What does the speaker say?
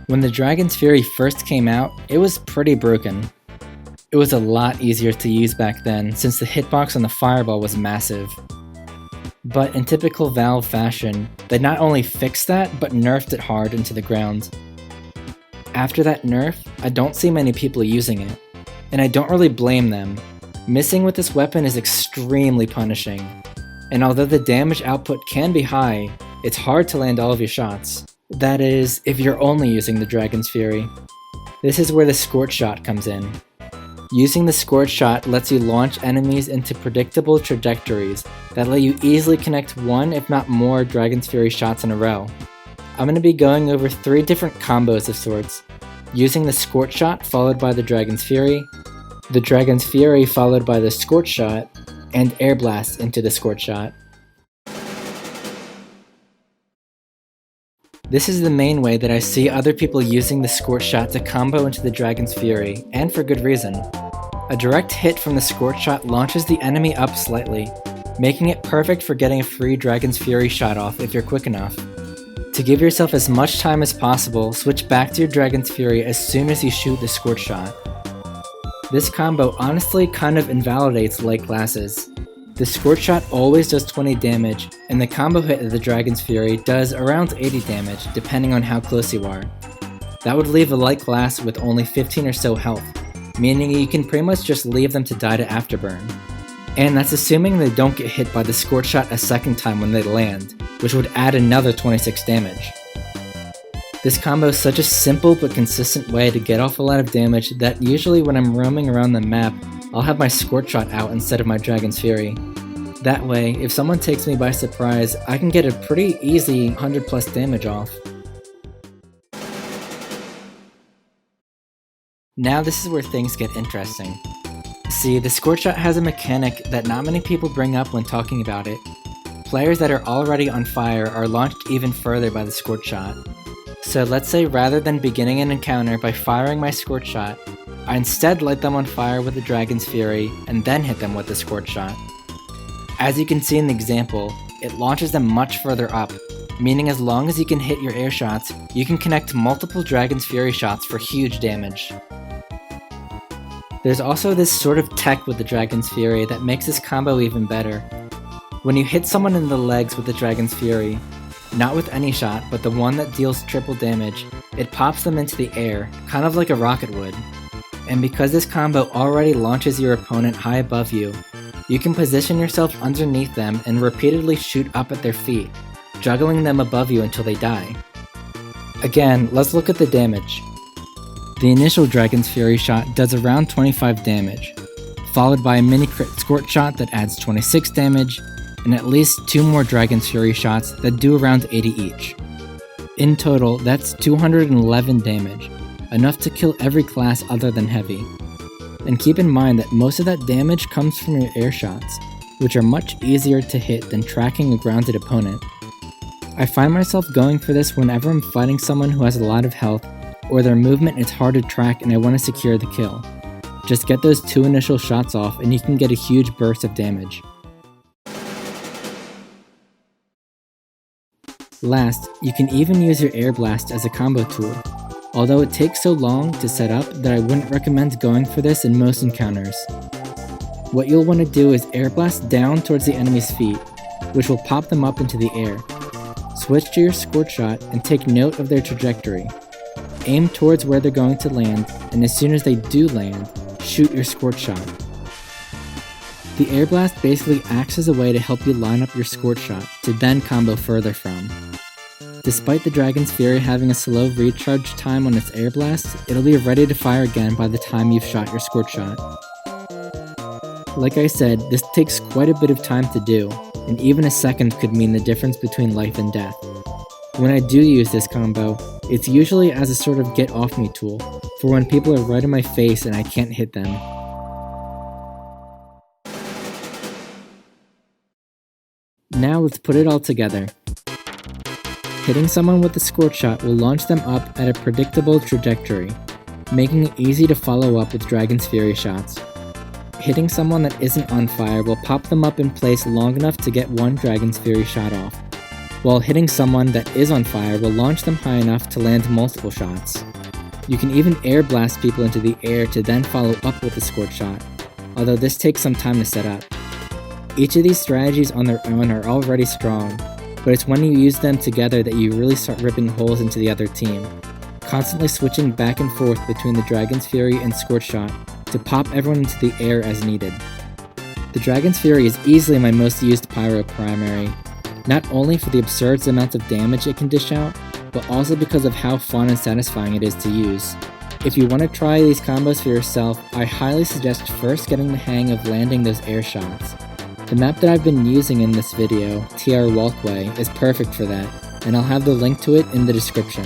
When the Dragon's Fury first came out, it was pretty broken. It was a lot easier to use back then since the hitbox on the fireball was massive. But in typical Valve fashion, they not only fixed that, but nerfed it hard into the ground. After that nerf, I don't see many people using it, and I don't really blame them. Missing with this weapon is extremely punishing, and although the damage output can be high, it's hard to land all of your shots. That is, if you're only using the Dragon's Fury. This is where the Scorch Shot comes in. Using the Scorch Shot lets you launch enemies into predictable trajectories that let you easily connect one if not more Dragon's Fury shots in a row. I'm going to be going over 3 different combos of sorts, using the Scorch Shot followed by the Dragon's Fury followed by the Scorch Shot, and Airblast into the Scorch Shot. This is the main way that I see other people using the Scorch Shot to combo into the Dragon's Fury, and for good reason. A direct hit from the Scorch Shot launches the enemy up slightly, making it perfect for getting a free Dragon's Fury shot off if you're quick enough. To give yourself as much time as possible, switch back to your Dragon's Fury as soon as you shoot the Scorch Shot. This combo honestly kind of invalidates light classes. The Scorch Shot always does 20 damage, and the combo hit of the Dragon's Fury does around 80 damage depending on how close you are. That would leave a light class with only 15 or so health, meaning you can pretty much just leave them to die to afterburn. And that's assuming they don't get hit by the Scorch Shot a second time when they land, which would add another 26 damage. This combo is such a simple but consistent way to get off a lot of damage that usually when I'm roaming around the map, I'll have my Scorch Shot out instead of my Dragon's Fury. That way, if someone takes me by surprise, I can get a pretty easy 100 plus damage off. Now this is where things get interesting. See, the Scorch Shot has a mechanic that not many people bring up when talking about it. Players that are already on fire are launched even further by the Scorch Shot. So let's say rather than beginning an encounter by firing my Scorch Shot, I instead light them on fire with the Dragon's Fury and then hit them with the Scorch Shot. As you can see in the example, it launches them much further up, meaning as long as you can hit your air shots, you can connect multiple Dragon's Fury shots for huge damage. There's also this sort of tech with the Dragon's Fury that makes this combo even better. When you hit someone in the legs with the Dragon's Fury, not with any shot, but the one that deals triple damage, it pops them into the air, kind of like a rocket would. And because this combo already launches your opponent high above you, you can position yourself underneath them and repeatedly shoot up at their feet, juggling them above you until they die. Again, let's look at the damage. The initial Dragon's Fury shot does around 25 damage, followed by a mini crit Scorch Shot that adds 26 damage, and at least 2 more Dragon's Fury shots that do around 80 each. In total, that's 211 damage, enough to kill every class other than heavy. And keep in mind that most of that damage comes from your air shots, which are much easier to hit than tracking a grounded opponent. I find myself going for this whenever I'm fighting someone who has a lot of health, or their movement is hard to track and I want to secure the kill. Just get those 2 initial shots off and you can get a huge burst of damage. Last, you can even use your Airblast as a combo tool, although it takes so long to set up that I wouldn't recommend going for this in most encounters. What you'll want to do is Airblast down towards the enemy's feet, which will pop them up into the air. Switch to your Scorch Shot and take note of their trajectory. Aim towards where they're going to land, and as soon as they do land, shoot your Scorch Shot. The Airblast basically acts as a way to help you line up your Scorch Shot to then combo further from. Despite the Dragon's Fury having a slow recharge time on its Airblast, it'll be ready to fire again by the time you've shot your Scorch Shot. Like I said, this takes quite a bit of time to do, and even a second could mean the difference between life and death. When I do use this combo, it's usually as a sort of get-off-me tool, for when people are right in my face and I can't hit them. Now let's put it all together. Hitting someone with the Scorch Shot will launch them up at a predictable trajectory, making it easy to follow up with Dragon's Fury shots. Hitting someone that isn't on fire will pop them up in place long enough to get one Dragon's Fury shot off. while hitting someone that is on fire will launch them high enough to land multiple shots. You can even air blast people into the air to then follow up with a Scorch Shot, although this takes some time to set up. Each of these strategies on their own are already strong, but it's when you use them together that you really start ripping holes into the other team, constantly switching back and forth between the Dragon's Fury and Scorch Shot to pop everyone into the air as needed. The Dragon's Fury is easily my most used pyro primary, not only for the absurd amounts of damage it can dish out, but also because of how fun and satisfying it is to use. If you want to try these combos for yourself, I highly suggest first getting the hang of landing those air shots. The map that I've been using in this video, TR Walkway, is perfect for that, and I'll have the link to it in the description.